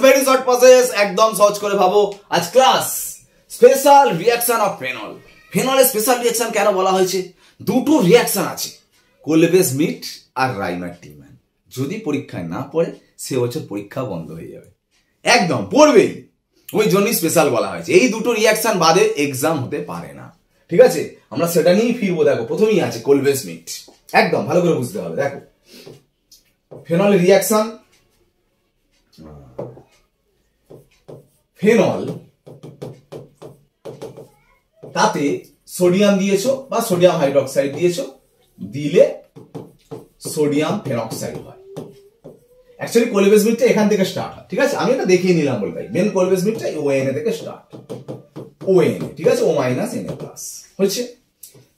Very short process, একদম সহজ করে ভাবো। আজ class special reaction of phenol. ফেনলের স্পেশাল রিঅ্যাকশন কেন বলা হয়েছে? দুটো রিঅ্যাকশন আছে, কোলবেস মিট আর রাইমার টিম্যান। যদি পরীক্ষায় না পড়ে সে বছর পরীক্ষা বন্ধ হয়ে যাবে, একদম পড়বেই, ওই জন্যই স্পেশাল বলা হয়েছে। এই দুটো রিঅ্যাকশন বাদে এক্সাম হতে পারে না, ঠিক আছে? আমরা সেটা নিয়েই ফিরবো। দেখো প্রথমেই আছে কোলবেস মিট, একদম ভালো করে বুঝতে হবে। দেখো ফেনলের রিঅ্যাকশন, ফেনল তাতে সোডিয়াম দিয়েছো বা সোডিয়াম হাইড্রোক্সাইড দিয়েছো, দিলে সোডিয়াম ফেনক্সাইড হয়। অ্যাকচুয়ালি কোলবেস মিটটা এখান থেকে স্টার্ট হয়, ঠিক আছে? আমি এটা দেখিয়ে নিলাম বলে তাই। মেন কোলবেস মিটটা ONA থেকে স্টার্ট, ONA, ঠিক আছে? O মাইনাস Na প্লাস হচ্ছে।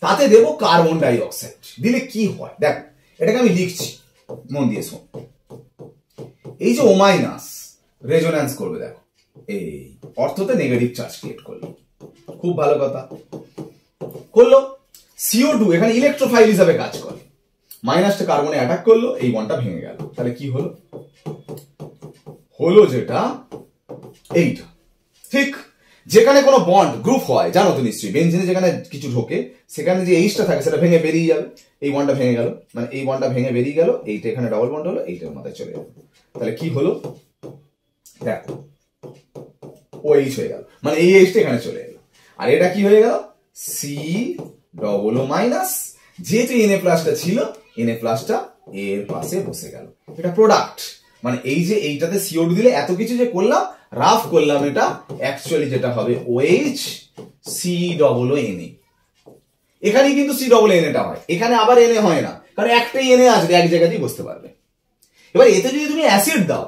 তাতে দেবো কার্বন ডাই অক্সাইড, দিলে কি হয় দেখো, এটাকে আমি লিখছি, মন দিয়ে শোন। এই যে O মাইনাস রেজোন্যান্স করবে, দেখো এই অর্থতে নেগেটিভ চার্জ ক্রিয়েট করলো, খুব ভালো কথা করলো। CO2 এখানে ইলেকট্রোফাইল হিসাবে কাজ করে, মাইনাসটা কার্বনে অ্যাটাক করলো, এই বন্ডটা ভেঙে গেল। তাহলে কি হলো? হলো যেটা এইটা, ঠিক? যেখানে কোনো বন্ড গ্রুপ হয় জানো তো নিশ্চয়ই, বেনজিনে যেখানে কিছু ঢোকে সেখানে যে এইচটা থাকে সেটা ভেঙে বেরিয়ে যাবে। এই বন্ডটা ভেঙে গেল, মানে এই বন্ডটা ভেঙে বেরিয়ে গেল, এইটা এখানে ডবল বন্ড হলো, এইটার মাথায় চলে গেল। তাহলে কি হলো দেখো, OH হয়ে গেল, মানে এই এইচটা এখানে চলে গেল। আর এটা কি হয়ে গেল? COO মাইনাস, যেহেতু Na প্লাসটা ছিল, Na প্লাসটা এর পাশে বসে গেল। এটা প্রোডাক্ট, মানে এই যে এইটাতে CO2 দিলে এত কিছু যে করলাম, রাফ করলাম, এটা অ্যাকচুয়ালি যেটা হবে OH COO Na। এখানে কিন্তু COO টা হয়, এখানে আবার Na হয় না, কারণ একটাই Na আসবে, এক জায়গাতেই বসতে পারবে। এবার এতে যদি তুমি অ্যাসিড দাও,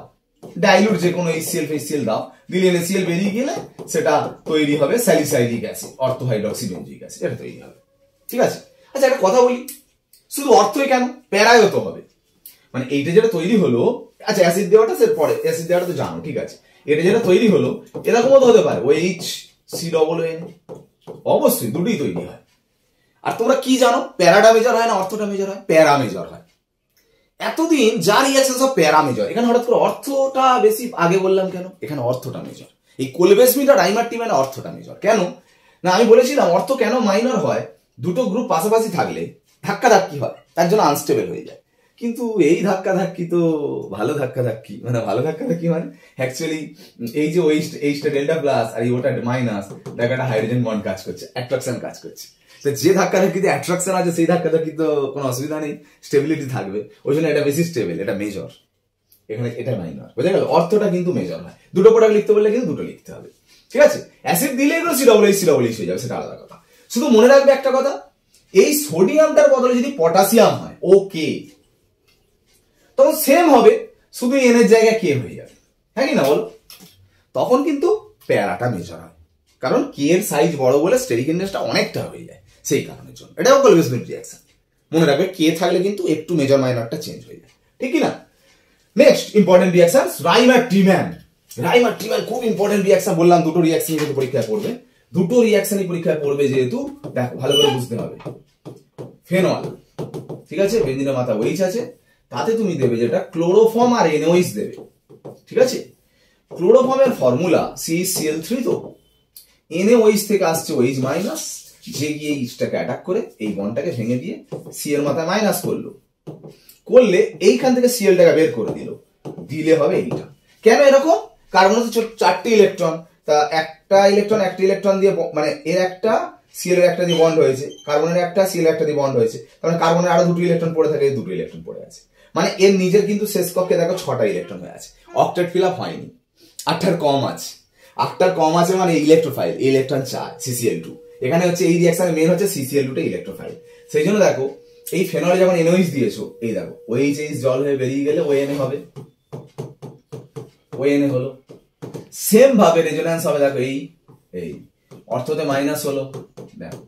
ডাইলুট যে কোনো HCl দাও, দিলে NaCl বেরিয়ে গেলে সেটা তৈরি হবে salicylic acid, ortho hydroxy benzoic acid, এটা তৈরি হবে, ঠিক আছে? আচ্ছা একটা কথা বলি, শুধু অর্থই কেন, প্যারায়ও তো হবে। মানে এইটা যেটা তৈরি হলো, আচ্ছা অ্যাসিড দেওয়াটা সে পরে, অ্যাসিড দেওয়াটা তো জানো, ঠিক আছে? এটা যেটা তৈরি হলো এরকমও তো হতে পারে, OH COO, অবশ্যই দুটোই তৈরি হয়। আর তোমরা কি জানো, প্যারাটা মেজর হয় না অর্থটা মেজর হয়? প্যারা মেজর হয়। এতদিন যা রিঅ্যাকশন সব প্যারা মেজর, এখানে হঠাৎ করে অর্থটা বেশি আগে বললাম কেন? এখানে অর্থটা মেজর। এই কোলবেস মিট আর রাইমার টিম্যানে অর্থটা মেজর কেন? না আমি বলেছিলাম অর্থ কেন মাইনর হয়, দুটো গ্রুপ পাশাপাশি থাকলে ধাক্কা ধাক্কি হয়, তার জন্য আনস্টেবল হয়ে যায়। কিন্তু এই ধাক্কা ধাক্কি তো ভালো ধাক্কা ধাক্কি, মানে ভালো ধাক্কা ধাক্কি মানে অ্যাকচুয়ালি এই যে এইচটা ডেল্টা প্লাস আর এই ওটা মাইনাস, দেখা একটা হাইড্রোজেন বন্ড কাজ করছে, অ্যাট্রাকশন কাজ করছে। তো যে ধাক্কা ধাক্কিতে অ্যাট্রাকশন আছে সেই ধাক্কা ধাক্কি তো কোনো অসুবিধা নেই, স্টেবিলিটি থাকবে, ওই জন্য এটা বেশি স্টেবল, এটা মেজর। এখানে এটা মাইনর, বুঝা গেল? অর্থটা কিন্তু মেজর হয়। দুটো প্রোডাক্ট লিখতে বললে কিন্তু দুটো লিখতে হবে, ঠিক আছে? অ্যাসিড দিলে এগুলো COO হয়ে যাবে, সেটা আলাদা কথা। শুধু মনে রাখবে একটা কথা, এই সোডিয়ামটার বদলে যদি পটাশিয়াম হয়, ওকে, তখন সেম হবে, শুধু এন এর জায়গায় কে হয়ে যাবে, হ্যাঁ কি না বলো? তখন কিন্তু প্যারাটা মেজর হয়, কারণ কে এর সাইজ বড় বলে স্টেরিক ইনডেক্সটা অনেকটা হয়ে যায়, সেই কারণের জন্য। এটাও কোলবেস মিট রিঅ্যাকশন, মনে রাখবে কে থাকলে কিন্তু একটু মেজর মাইনরটা চেঞ্জ হয়ে যায়, ঠিক কি না? Next important reaction Reimer Tiemann. Reimer Tiemann খুব ইম্পর্টেন্ট রিঅ্যাকশন, বললাম দুটো রিঅ্যাকশন যেহেতু পরীক্ষায় পড়বে, দুটো রিঅ্যাকশনই পরীক্ষায় পড়বে যেহেতু, দেখো ভালো করে বুঝতে হবে। ফেনল, ঠিক আছে, বেনজিনের মাথা OH আছে, তাতে তুমি দেবে যেটা ক্লোরোফর্ম আর NOH দেবে, ঠিক আছে? ক্লোরোফর্মের ফর্মুলা CH3, তো NaOH থেকে আসছে OH মাইনাস, যে গিয়ে এইচটাকে অ্যাটাক করে এই বন্ডটাকে ভেঙে দিয়ে C এর মাথায় মাইনাস করলো, করলে এইখান থেকে Cl-টাকে বের করে দিল, দিলে হবে এইটা। কেন এরকম? কার্বন হচ্ছে 4টে ইলেকট্রন, তা একটা ইলেকট্রন দিয়ে, মানে এর একটা Cl এর একটা দিয়ে বন্ড হয়েছে, কার্বনের একটা Cl এর একটা দিয়ে বন্ড হয়েছে, কারণ কার্বনের আরো দুটো ইলেকট্রন পড়ে থাকে, দুটো ইলেকট্রন পড়ে আছে, মানে এর নিজের কিন্তু শেষ কক্ষে দেখো 6টা ইলেকট্রন হয়ে আছে, অক্টেট ফিল আপ হয়নি, 8টার কম আছে, 8টার কম আছে মানে ইলেকট্রোফাইল, ইলেকট্রন 4 CCl2। এখানে হচ্ছে এই রিঅ্যাকশনের মেন হচ্ছে CCl2টা ইলেকট্রোফাইল, সেই জন্য দেখো এই ফেনলে যখন NOH দিয়েছো, এই দেখো OH জল হয়ে বেরিয়ে গেলে ONA হবে, ONA হলো। সেম ভাবে রেজোন্যান্স হবে, দেখো এই এই অর্থতে মাইনাস হলো, দেখো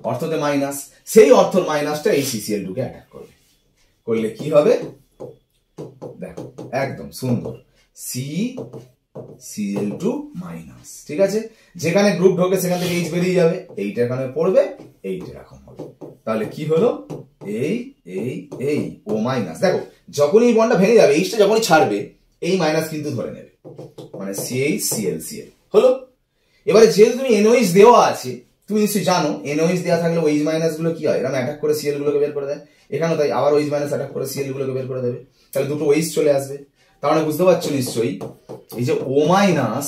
অর্থতে মাইনাস, সেই অর্থর মাইনাসটা এই CCl2 কে অ্যাটাক করবে, করলে কি হবে দেখো একদম সুন্দর, CCl2 মাইনাস, ঠিক আছে? যেখানে গ্রুপ ঢোকে সেখান থেকে H বেরিয়ে যাবে, এইটা এখানে পড়বে, এইটা এরকম হবে, তাহলে কি হলো এই O মাইনাস। দেখো যখনই এই বন্ডটা ভেঙে যাবে, এইচটা যখনই ছাড়বে, এই মাইনাস কিন্তু ধরে নেবে, মানে CH Cl Cl হলো। এবারে যেহেতু তুমি NOH দেওয়া আছে, তুমি নিশ্চয়ই জানো NOH দেওয়া থাকলে OH মাইনাস গুলো কি হয়, এরকম অ্যাটাক করে Cl গুলোকে বের করে দেয়। এখানেও তাই, আবার OH মাইনাস অ্যাটাক করে Cl গুলোকে বের করে দেবে, তাহলে দুটো OH চলে আসবে। তার মানে বুঝতে পারছো নিশ্চয়ই, এই যে O মাইনাস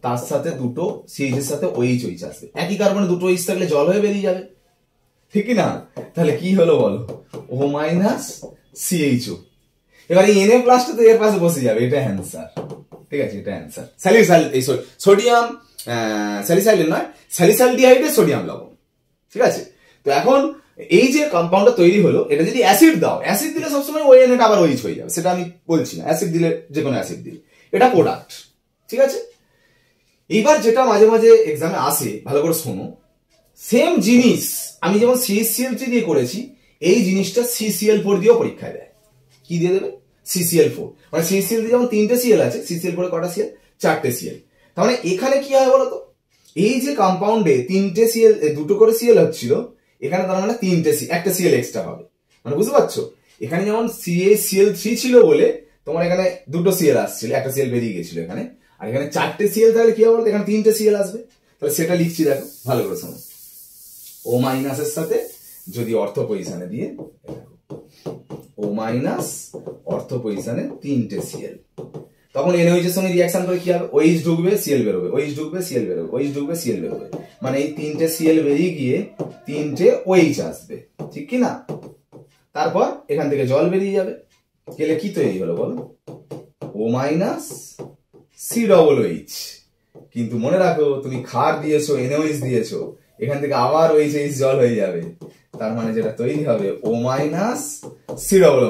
তার সাথে দুটো CH এর সাথে OH আসবে। একই কার্বনে দুটো OH থাকলে জল হয়ে বেরিয়ে যাবে, ঠিক কি না? তাহলে কি হলো বলো, O মাইনাস CHO। এবার এই Na প্লাসটা তো এর পাশে বসে যাবে, এটা অ্যান্সার, ঠিক আছে, এটা অ্যান্সার। সোডিয়াম স্যালিসাইলিন নয়, স্যালিসালডিহাইডে সোডিয়াম লবণ, ঠিক আছে। তো এখন এই যে কম্পাউন্ডটা তৈরি হলো, এটা যদি অ্যাসিড দাও, অ্যাসিড দিলে সবসময় ওই এনএটা আবার OH হয়ে যাবে, সেটা আমি বলছি না, অ্যাসিড দিলে যে কোনো অ্যাসিড দিলে এটা প্রোডাক্ট, ঠিক আছে। এইবার যেটা মাঝে মাঝে এক্সামে আসে, ভালো করে শোনো, সেম জিনিস আমি যেমন CH3 দিয়ে করেছি, এই জিনিসটা CCl4 দিয়েও পরীক্ষায় দেয়। কি দিয়ে দেবে? CCl4। মানে CCl যেমন 3টে Cl আছে, CCl4 কটা Cl? 4টে Cl। তার মানে এখানে কি হয় বলতো, এই যে কম্পাউন্ডে 3টে Cl, দুটো করে Cl হচ্ছিল, এখানে তার মানে 3টে Cl, একটা Cl এক্সট্রা হবে। মানে বুঝতে পারছো, এখানে যেমন CaCl3 ছিল বলে তোমার এখানে দুটো Cl আসছিল, একটা Cl বেরিয়ে গেছিল এখানে, আর এখানে 4টে Cl তাহলে কি হবে বলতো, এখানে 3টে Cl আসবে। তাহলে সেটা লিখছি, দেখো ভালো করে শোনো, O মাইনাসের সাথে যদি অর্থ পজিশনে দিয়ে, O মাইনাস অর্থ পজিশনে 3টে Cl, তখন NOH এর সঙ্গে রিঅ্যাকশন করে কি হবে, OH ঢুকবে Cl বেরোবে, OH ঢুকবে Cl বেরোবে, OH ঢুকবে Cl বেরোবে, মানে এই 3টে Cl বেরিয়ে গিয়ে 3টে OH আসবে, ঠিক কি না? তারপর এখান থেকে জল বেরিয়ে যাবে, গেলে কি তৈরি হলো বলো, O মাইনাস COOH। কিন্তু মনে রাখো, তুমি ক্ষার দিয়েছো, NOH দিয়েছো, এখান থেকে আবার OH জল হয়ে যাবে, তার মানে যেটা তৈরি হবে O মাইনাস COO-।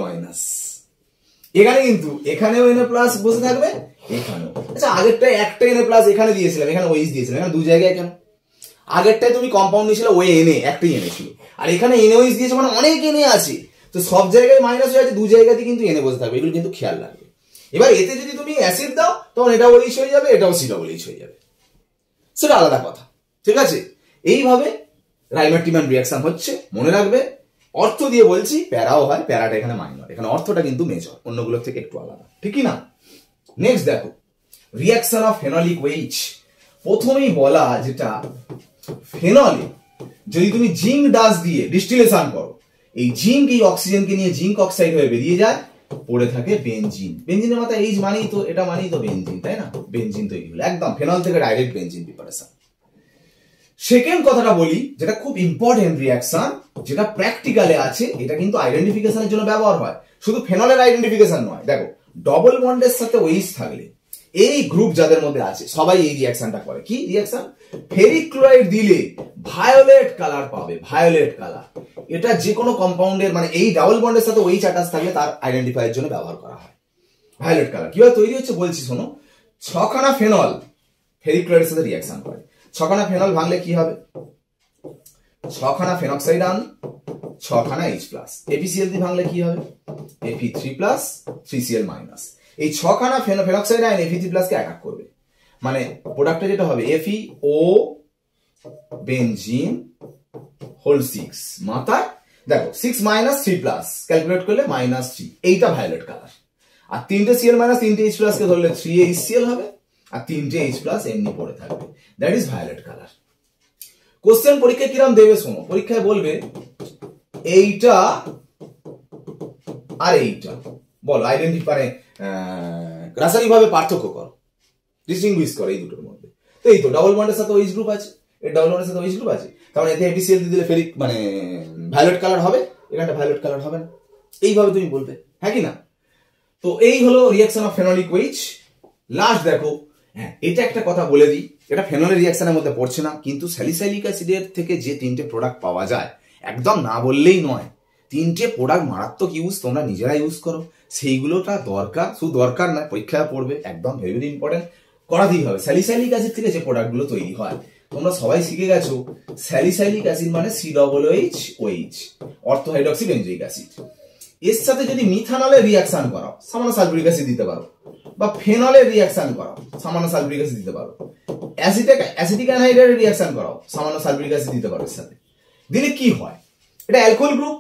এখানে কিন্তু এখানেও Na প্লাস বসে থাকবে, এখানেও। আচ্ছা, আগেরটায় একটা Na প্লাস এখানে দিয়েছিলাম, এখানে OH দিয়েছিলাম, এখানে দু জায়গায় কেন? আগেরটায় তুমি কম্পাউন্ড নিয়েছিল Na, একটাই Na ছিল, আর এখানে NOH দিয়েছে, মানে অনেক Na আছে, তো সব জায়গায় মাইনাস হয়ে আছে, দু জায়গাতে কিন্তু Na বসে থাকবে, এগুলো কিন্তু খেয়াল রাখবে। এবার এতে যদি তুমি অ্যাসিড দাও, তখন এটাও OH হয়ে যাবে, এটাও COOH হয়ে যাবে, সেটা আলাদা কথা, ঠিক আছে। এইভাবে রাইমার-টিমার রিঅ্যাকশন হচ্ছে, মনে রাখবে। অর্থ দিয়ে বলছি, প্যারাও হয়, প্যারাটা এখানে মাইনর, এখানে অর্থটা কিন্তু মেজর, অন্যগুলোর থেকে একটু আলাদা, ঠিক না? নেক্সট দেখো, রিঅ্যাকশন অফ ফেনলিক ওয়েইচ। প্রথমেই বলা যেটা, ফেনলে যদি তুমি জিঙ্ক ডাস দিয়ে ডিস্টিলেশন করো, এই জিঙ্ক এই অক্সিজেনকে নিয়ে জিঙ্ক অক্সাইড হয়ে বেরিয়ে যায়, পড়ে থাকে বেনজিন। বেনজিনের মাথায় এইচ মানেই তো, এটা মানেই তো বেনজিন, তাই না? বেনজিন তৈরি হলো, একদম ফেনল থেকে ডাইরেক্ট বেনজিন প্রিপারেশন। সেকেন্ড কথাটা বলি, যেটা খুব ইম্পর্টেন্ট রিঅ্যাকশন, যেটা প্র্যাকটিক্যালে আছে, এটা কিন্তু আইডেন্টিফিকেশনের জন্য ব্যবহার হয়, শুধু ফেনলের আইডেন্টিফিকেশন নয়। দেখো, ডবল বন্ডের সাথে OH থাকলে, এই গ্রুপ যাদের মধ্যে আছে সবাই এই রিঅ্যাকশনটা করে। কি রিঅ্যাকশন? ফেরিক ক্লোরাইড দিলে ভায়োলেট কালার পাবে, ভায়োলেট কালার। এটা যে কোনো কম্পাউন্ডের, মানে এই ডাবল বন্ডের সাথে OH অ্যাটাচ থাকলে তার আইডেন্টিফাইয়ের জন্য ব্যবহার করা হয় ভায়োলেট কালার। কিভাবে তৈরি হচ্ছে বলছি শোনো। 6খানা ফেনল ফেরিক ক্লোরাইডের সাথে রিঅ্যাকশন করে। 6খানা ফেনল ভাঙলে কি হবে? 6খানা ফেনক্সাইড আন, 6খানা H+। FeCl দিয়ে ভাঙলে কি হবে? Fe3+, 3Cl-। এই 6খানা ফেনক্সাইড আয়ন Fe3+ কে অ্যাটাক করবে, মানে প্রোডাক্টটা যেটা হবে FeO বেনজিন হোল 6 মাথায়। দেখো 6 - 3+, ক্যালকুলেট করলে -3, এইটা ভায়োলেট কালার। আর 3টে Cl - 3টে H+ কে ধরলে 3HCl হবে, আর 3টে H+ এমনি পড়ে থাকবে, that is violet colour. Question পরীক্ষায় কিরকম দেবে শোনো। পরীক্ষায় বলবে এইটা আর এইটা, বলো আইডেন্টিফাই, রাসায়নিকভাবে পার্থক্য করো, ডিস্টিংগুইশ করো এই দুটোর মধ্যে। তো এই তো ডাবল বন্ডের সাথে OH গ্রুপ আছে, এর ডাবল বন্ডের সাথে OH গ্রুপ আছে, তার মানে এতে FeCl দিয়ে দিলে ফেরিক মানে ভায়োলেট কালার হবে, এখানটা ভায়োলেট কালার হবে না। এইভাবে তুমি বলবে, হ্যাঁ কি না? তো এই হলো রিঅ্যাকশন অফ ফেনলিক ওয়েইচ। লাস্ট দেখো, হ্যাঁ এটা একটা কথা বলে দিই, এটা ফেনলের রিঅ্যাকশনের মধ্যে পড়ছে না, কিন্তু স্যালিসাইলিক অ্যাসিডের থেকে যে 3টে প্রোডাক্ট পাওয়া যায়, একদম না বললেই নয়, 3টে প্রোডাক্ট মারাত্মক ইউজ, তোমরা নিজেরা ইউজ করো, সেইগুলোটা দরকার, শুধু দরকার না, পরীক্ষায় পড়বে, একদম ভেরি ভেরি ইম্পর্টেন্ট, করাতেই হবে। স্যালিসাইলিক অ্যাসিড থেকে যে প্রোডাক্টগুলো তৈরি হয়, তোমরা সবাই শিখে গেছো, স্যালিসাইলিক অ্যাসিড মানে COOH, অর্থো হাইড্রক্সি বেঞ্জোইক অ্যাসিড। এর সাথে যদি মিথানলের রিঅ্যাকশন করাও, সামান্য সালফিউরিক অ্যাসিড দিতে পারো, বা ফেনলের রিঅ্যাকশন করাও, সামান্য সালফিউরিক অ্যাসিড দিতে পারো, অ্যাসিটিক অ্যানহাইড্রাইডের রিঅ্যাকশন করাও, সামান্য সালফিউরিক অ্যাসিড দিতে পারো এর সাথে, দিলে কি হয়? এটা অ্যালকোহল গ্রুপ,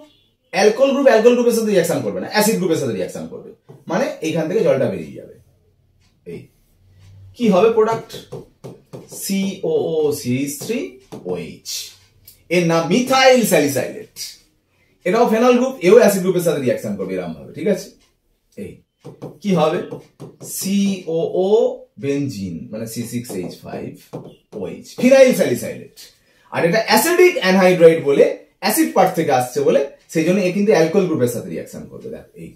অ্যালকোহল গ্রুপের সাথে রিঅ্যাকশন করবে না, অ্যাসিড গ্রুপের সাথে রিঅ্যাকশন করবে, মানে এইখান থেকে জলটা বেরিয়ে যাবে, এই কি হবে প্রোডাক্ট COOCH3OH, এর নাম মিথাইল স্যালিসাইলেট। এটাও ফেনল গ্রুপ, এও অ্যাসিড গ্রুপের সাথে রিঅ্যাকশন করবে এরকম ভাবে, ঠিক আছে। এই কি হবে COO বেনজিন মানে C6H5OH, ফিনাইল স্যালিসাইলেট। আর এটা অ্যাসিডিক অ্যানহাইড্রাইড বলে অ্যাসিড পার্ট থেকে আসছে বলে সেই জন্য এ কিন্তু অ্যালকোহল গ্রুপের সাথে রিঅ্যাকশন করবে। দেখ এই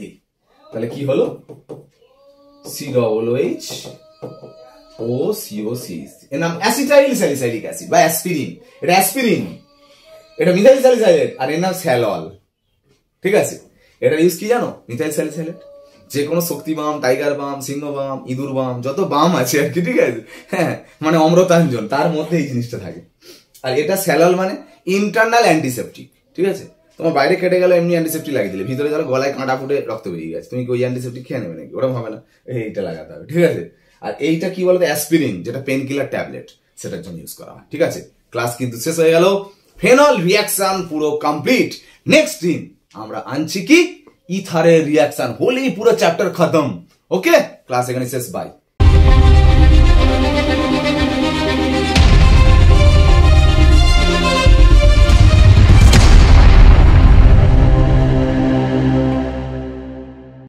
এই তাহলে কি হলো COOH OCOCH, এর নাম অ্যাসিটাইল স্যালিসাইলিক অ্যাসিড বা অ্যাসপিরিন। এটা অ্যাসপিরিন, এটা মিথাইল স্যালিসাইলেট, আর এর নাম স্যালল, ঠিক আছে। এটা ইউজ কি জানো, মিথাইল স্যালিসাইলেট যে কোনো শক্তি বাম, টাইগার বাম, সিংহ বাম, ইঁদুর বাম, যত বাম আছে আর কি, ঠিক আছে, হ্যাঁ মানে অমৃতাঞ্জন, তার মধ্যে এই জিনিসটা থাকে। আর এটা স্যালল মানে ইন্টারনাল অ্যান্টিসেপটিক, ঠিক আছে। তোমার বাইরে কেটে গেলে এমনি অ্যান্টিসেপটিক লাগিয়ে দিলে, ভিতরে গেলে গলায় কাঁটা ফুটে রক্ত বেরিয়ে গেছে, তুমি কি ওই অ্যান্টিসেপটিক খেয়ে নেবে নাকি? ওরকম হবে না, এইটা লাগাতে হবে, ঠিক আছে। আর এইটা কি বলতো অ্যাসপিরিন, যেটা পেন কিলার ট্যাবলেট, সেটার জন্য ইউজ করা হয়, ঠিক আছে। ক্লাস কিন্তু শেষ হয়ে গেল, ফেনল রিঅ্যাকশন পুরো কমপ্লিট। নেক্সট দিন আমরা আনছি কি ইথারের রিঅ্যাকশন, হলেই পুরো চ্যাপ্টার খতম। ওকে, ক্লাস এখানে শেষ, বাই।